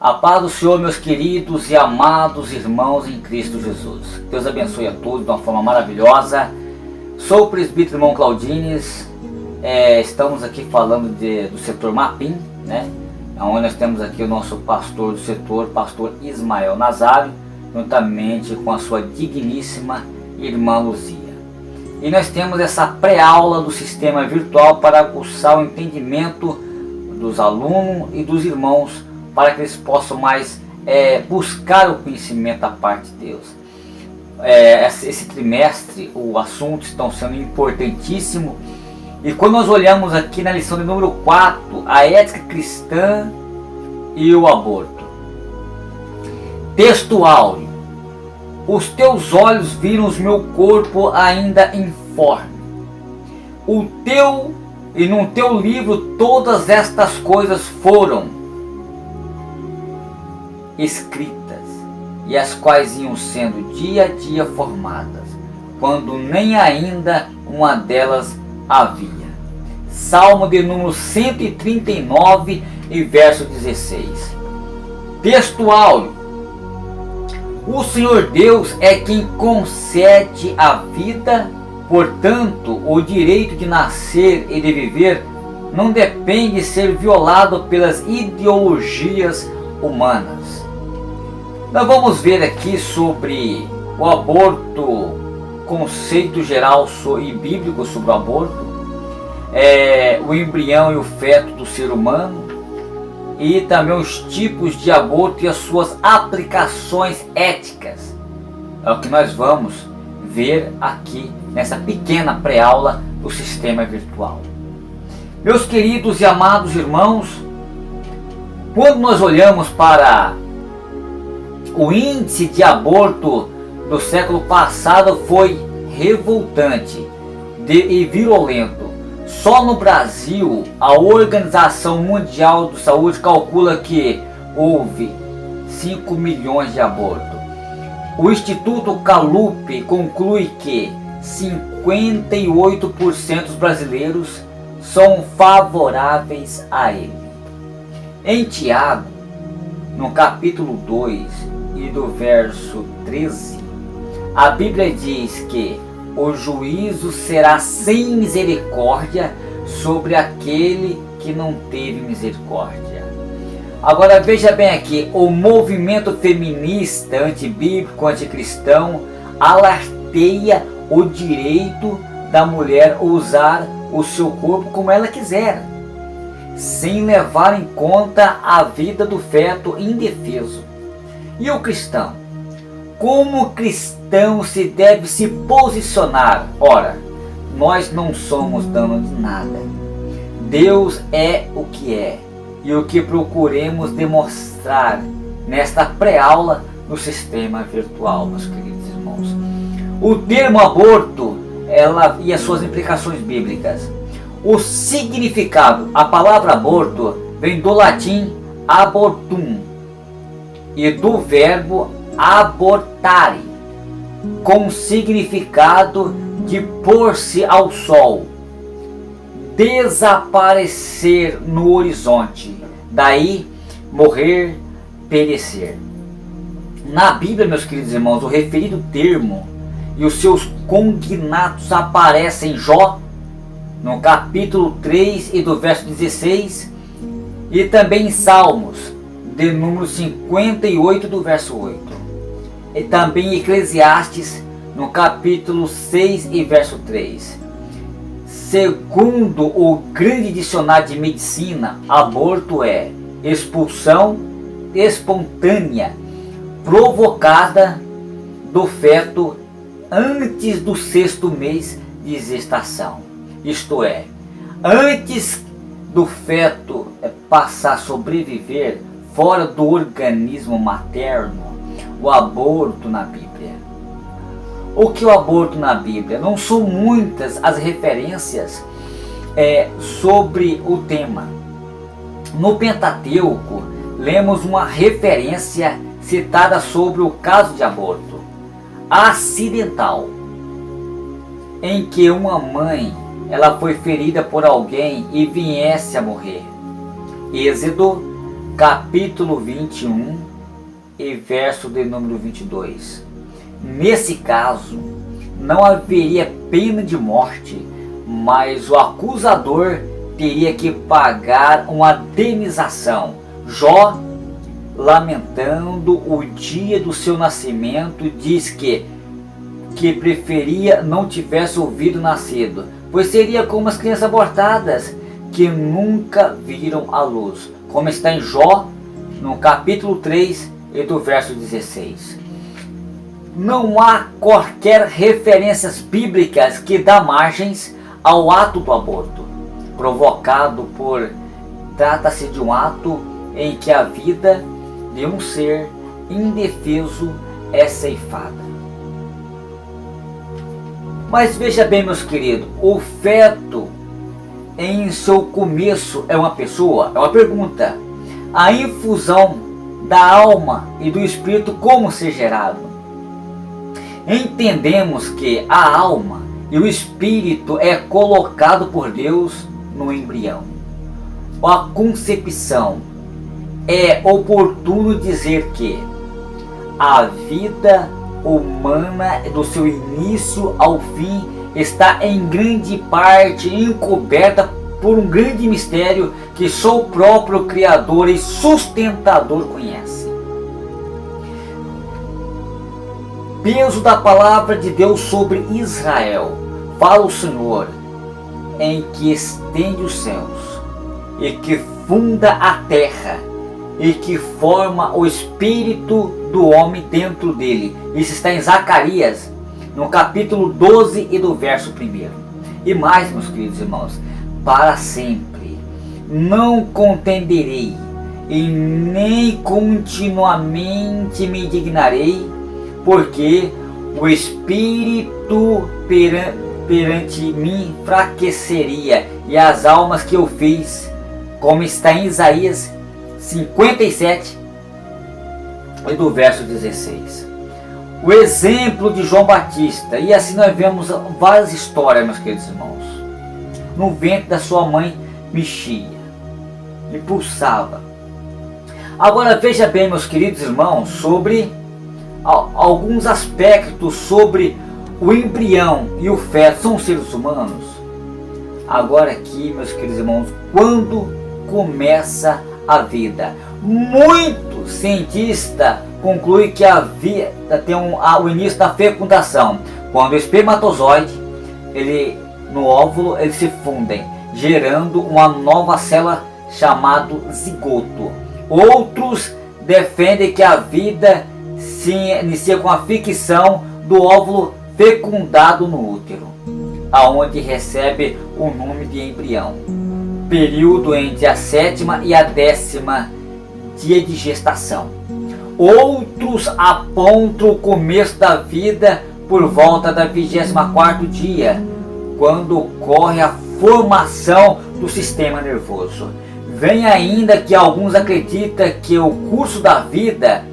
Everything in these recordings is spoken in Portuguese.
A paz do Senhor, meus queridos e amados irmãos em Cristo Jesus. Deus abençoe a todos de uma forma maravilhosa. Sou o presbítero irmão Claudines. Estamos aqui falando do setor Mapim, né? Onde nós temos aqui o nosso pastor do setor, pastor Ismael Nazário, juntamente com a sua digníssima irmã Luzia. E nós temos essa pré-aula do sistema virtual para aguçar o entendimento dos alunos e dos irmãos, para que eles possam mais buscar o conhecimento da parte de Deus. Esse trimestre, os assuntos estão sendo importantíssimos. E quando nós olhamos aqui na lição de número 4, a ética cristã e o aborto. Texto áureo. Os teus olhos viram o meu corpo ainda informe. E no teu livro todas estas coisas foram escritas, e as quais iam sendo dia a dia formadas, quando nem ainda uma delas havia. Salmo de número 139 e verso 16. Texto áureo. O Senhor Deus é quem concede a vida, portanto, o direito de nascer e de viver não depende de ser violado pelas ideologias humanas. Nós vamos ver aqui sobre o aborto, conceito geral e bíblico sobre o aborto, o embrião e o feto do ser humano, e também os tipos de aborto e as suas aplicações éticas. É o que nós vamos ver aqui nessa pequena pré-aula do sistema virtual. Meus queridos e amados irmãos, quando nós olhamos para o índice de aborto do século passado, foi revoltante e virulento. Só no Brasil, a Organização Mundial de Saúde calcula que houve 5 milhões de abortos. O Instituto Gallup conclui que 58% dos brasileiros são favoráveis a ele. Em Tiago, no capítulo 2 e do verso 13, a Bíblia diz que o juízo será sem misericórdia sobre aquele que não teve misericórdia. Agora veja bem aqui, o movimento feminista, antibíblico, anticristão, alardeia o direito da mulher usar o seu corpo como ela quiser, sem levar em conta a vida do feto indefeso. E o cristão? Como o cristão se deve se posicionar? Ora, nós não somos dono de nada. Deus é o que é, e o que procuremos demonstrar nesta pré-aula no sistema virtual, meus queridos irmãos. O termo aborto e as suas implicações bíblicas. O significado, a palavra aborto vem do latim abortum e do verbo abortare, com o significado de pôr-se ao sol, desaparecer no horizonte, daí morrer, perecer. Na Bíblia, meus queridos irmãos, o referido termo e os seus cognatos aparecem em Jó, no capítulo 3 e do verso 16, e também em Salmos, de número 58 do verso 8. E também em Eclesiastes, no capítulo 6 e verso 3. Segundo o grande dicionário de medicina, aborto é expulsão espontânea, provocada do feto antes do 6º mês de gestação. Isto é, antes do feto passar a sobreviver fora do organismo materno. O aborto na Bíblia. O que é o aborto na Bíblia? Não são muitas as referências sobre o tema. No Pentateuco, lemos uma referência citada sobre o caso de aborto acidental, em que uma mãe ela foi ferida por alguém e viesse a morrer. Êxodo capítulo 21 e verso de número 22. Nesse caso, não haveria pena de morte, mas o acusador teria que pagar uma indenização. Jó, lamentando o dia do seu nascimento, diz que preferia não tivesse ouvido nascido, pois seria como as crianças abortadas que nunca viram a luz, como está em Jó, no capítulo 3 e do verso 16. Não há qualquer referências bíblicas que dá margens ao ato do aborto, provocado por... Trata-se de um ato em que a vida de um ser indefeso é ceifada. Mas veja bem, meus queridos, o feto em seu começo é uma pessoa? É uma pergunta. A infusão da alma e do espírito como ser gerado? Entendemos que a alma e o espírito é colocado por Deus no embrião. A concepção. É oportuno dizer que a vida humana, do seu início ao fim, está em grande parte encoberta por um grande mistério que só o próprio Criador e Sustentador conhece. Peso da palavra de Deus sobre Israel. Fala o Senhor, em que estende os céus, e que funda a terra, e que forma o espírito do homem dentro dele. Isso está em Zacarias, no capítulo 12 e do verso 1. E mais, meus queridos irmãos, para sempre não contenderei e nem continuamente me indignarei, porque o espírito perante mim fraqueceria, e as almas que eu fiz, como está em Isaías 57 e do verso 16. O exemplo de João Batista, e assim nós vemos várias histórias, meus queridos irmãos. No ventre da sua mãe mexia, impulsava. Agora veja bem, meus queridos irmãos, sobre alguns aspectos sobre o embrião e o feto. São seres humanos? Agora aqui, meus queridos irmãos, quando começa a vida? Muito cientista conclui que a vida tem o início da fecundação, quando o espermatozoide, no óvulo, eles se fundem, gerando uma nova célula chamada zigoto. Outros defendem que a vida se inicia com a ficção do óvulo fecundado no útero, aonde recebe o nome de embrião. Período entre a 7ª e a 10ª dia de gestação. Outros apontam o começo da vida por volta da 24º dia, quando ocorre a formação do sistema nervoso. Vem ainda que alguns acreditam que o curso da vida,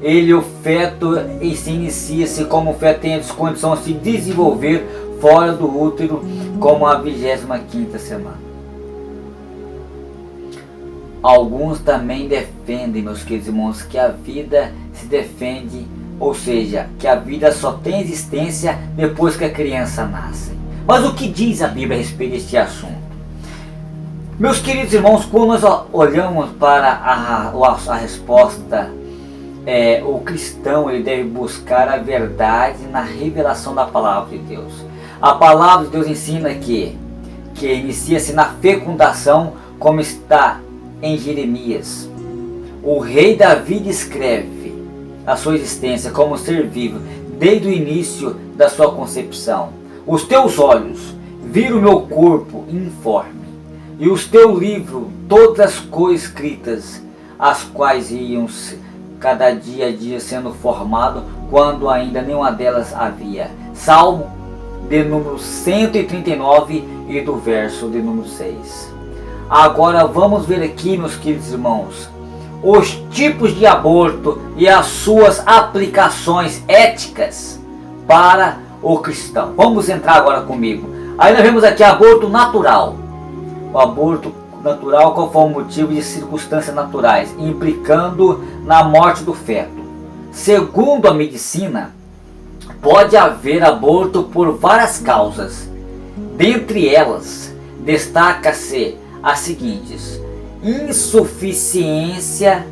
o feto se inicia-se como o feto tem a condição de se desenvolver fora do útero, como a 25ª semana. Alguns também defendem, meus queridos irmãos, que a vida se defende, ou seja, que a vida só tem existência depois que a criança nasce. Mas o que diz a Bíblia a respeito deste assunto? Meus queridos irmãos, quando nós olhamos para a resposta, o cristão ele deve buscar a verdade na revelação da palavra de Deus. A palavra de Deus ensina que inicia-se na fecundação, como está em Jeremias. O rei Davi descreve a sua existência como ser vivo desde o início da sua concepção. Os teus olhos viram o meu corpo informe, e os teus livros todas as coisas escritas, as quais iam cada dia a dia sendo formado, quando ainda nenhuma delas havia. Salmo de número 139 e do verso de número 6. Agora vamos ver aqui, meus queridos irmãos, os tipos de aborto e as suas aplicações éticas para o cristão. Vamos entrar agora comigo. Aí nós vemos aqui aborto natural. O aborto natural conforme motivo de circunstâncias naturais, implicando na morte do feto. Segundo a medicina, pode haver aborto por várias causas. Dentre elas, destaca-se as seguintes: insuficiência,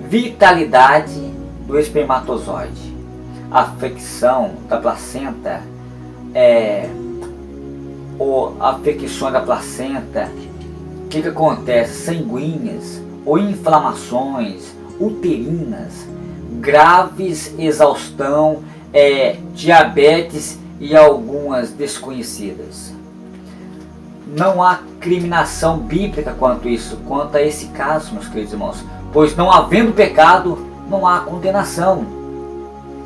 vitalidade do espermatozoide, afecção da placenta, ou afecções da placenta, o que acontece? Sanguíneas ou inflamações uterinas, graves, exaustão, diabetes e algumas desconhecidas. Não há criminação bíblica quanto a esse caso, meus queridos irmãos, pois não havendo pecado, não há condenação,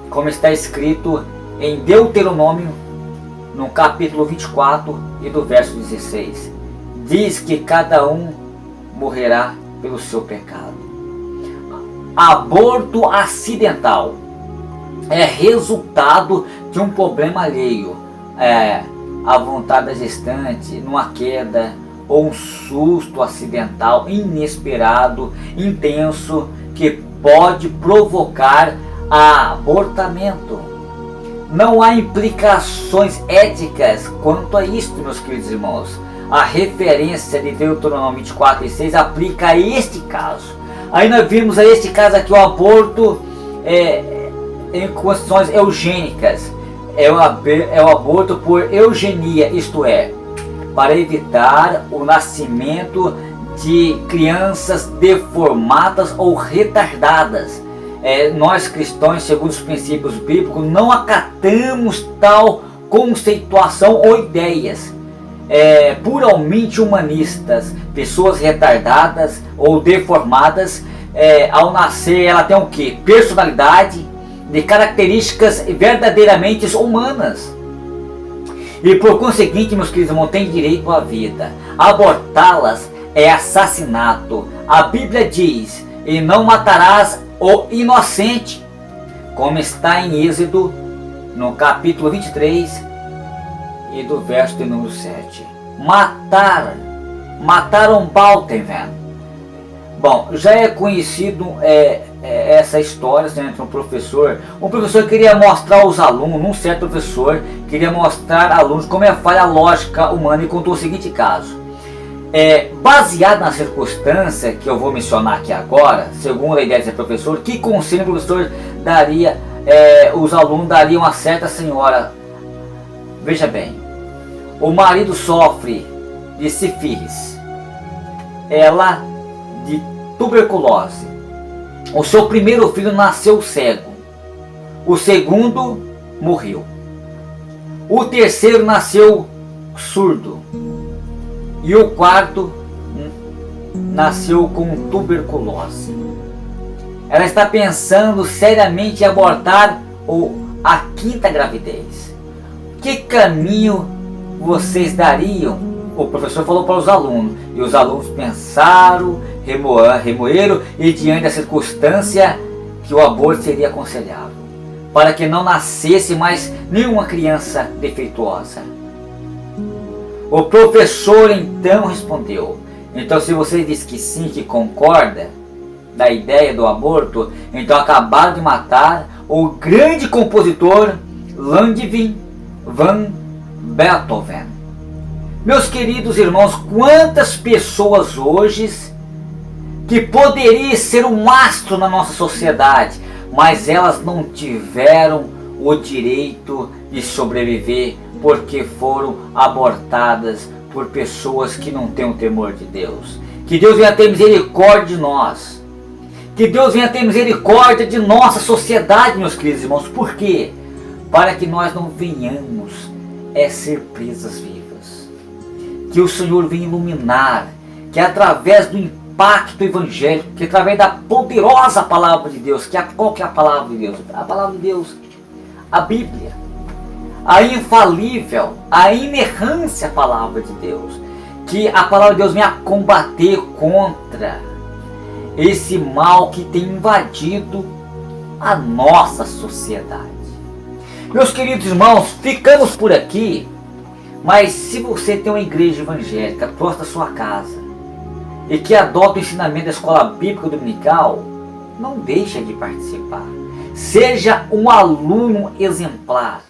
como está escrito em Deuteronômio, no capítulo 24 e do verso 16. Diz que cada um morrerá pelo seu pecado. Aborto acidental é resultado de um problema alheio, a vontade da gestante, numa queda ou um susto acidental, inesperado, intenso, que pode provocar abortamento. Não há implicações éticas quanto a isto, meus queridos irmãos. A referência de Deuteronômio 24 e 6 aplica a este caso. Aí nós vimos a este caso aqui o aborto em condições eugênicas. É o aborto por eugenia, isto é, para evitar o nascimento de crianças deformadas ou retardadas. Nós cristãos, segundo os princípios bíblicos, não acatamos tal conceituação ou ideias puramente humanistas. Pessoas retardadas ou deformadas, ao nascer, ela tem o quê? Personalidade, de características verdadeiramente humanas. E por conseguinte, meus queridos irmãos, tem direito à vida. Abortá-las é assassinato. A Bíblia diz: e não matarás o inocente, como está em Êxodo, no capítulo 23 e do verso de número 7. Mataram Balteven. Bom, já é conhecido essa história entre um professor queria mostrar aos alunos, um certo professor queria mostrar a alunos como é a falha lógica humana, e contou o seguinte caso. Baseado na circunstância que eu vou mencionar aqui agora, segundo a ideia desse professor, que conselho o professor daria, os alunos dariam a certa senhora? Veja bem, o marido sofre de sífilis, ela de tuberculose, o seu primeiro filho nasceu cego, o segundo morreu, o terceiro nasceu surdo, e o quarto nasceu com tuberculose. Ela está pensando seriamente em abortar a quinta gravidez. Que caminho vocês dariam? O professor falou para os alunos, e os alunos pensaram, remoeram, e diante da circunstância que o aborto seria aconselhável, para que não nascesse mais nenhuma criança defeituosa. O professor então respondeu: então, se você diz que sim, que concorda da ideia do aborto, então acabaram de matar o grande compositor Ludwig van Beethoven. Meus queridos irmãos, quantas pessoas hoje que poderiam ser um astro na nossa sociedade, mas elas não tiveram o direito de sobreviver porque foram abortadas por pessoas que não têm o temor de Deus. Que Deus venha ter misericórdia de nós. Que Deus venha ter misericórdia de nossa sociedade, meus queridos irmãos. Por quê? Para que nós não venhamos ser presas vivas. Que o Senhor venha iluminar, que através do impacto evangélico, que através da poderosa palavra de Deus, qual que é a palavra de Deus? A palavra de Deus, a Bíblia, a infalível, a inerrância palavra de Deus, que a palavra de Deus venha combater contra esse mal que tem invadido a nossa sociedade. Meus queridos irmãos, ficamos por aqui, mas se você tem uma igreja evangélica próxima da sua casa, e que adota o ensinamento da escola bíblica dominical, não deixe de participar. Seja um aluno exemplar.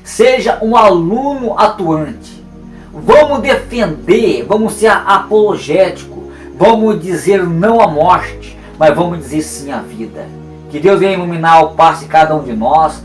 Seja um aluno atuante. Vamos defender, vamos ser apologético, vamos dizer não à morte, mas vamos dizer sim à vida. Que Deus venha iluminar o passo de cada um de nós.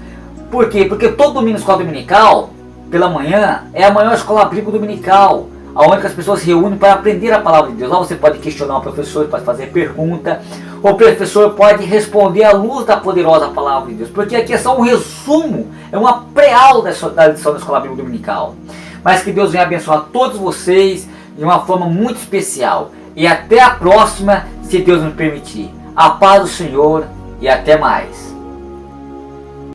Por quê? Porque todo domingo na escola dominical, pela manhã, é a maior escola bíblica dominical, onde as pessoas se reúnem para aprender a palavra de Deus. Lá você pode questionar o professor, pode fazer pergunta, o professor pode responder à luz da poderosa palavra de Deus, porque aqui é só um resumo, é uma pré-aula da lição da escola bíblica dominical. Mas que Deus venha abençoar todos vocês de uma forma muito especial. E até a próxima, se Deus nos permitir. A paz do Senhor e até mais.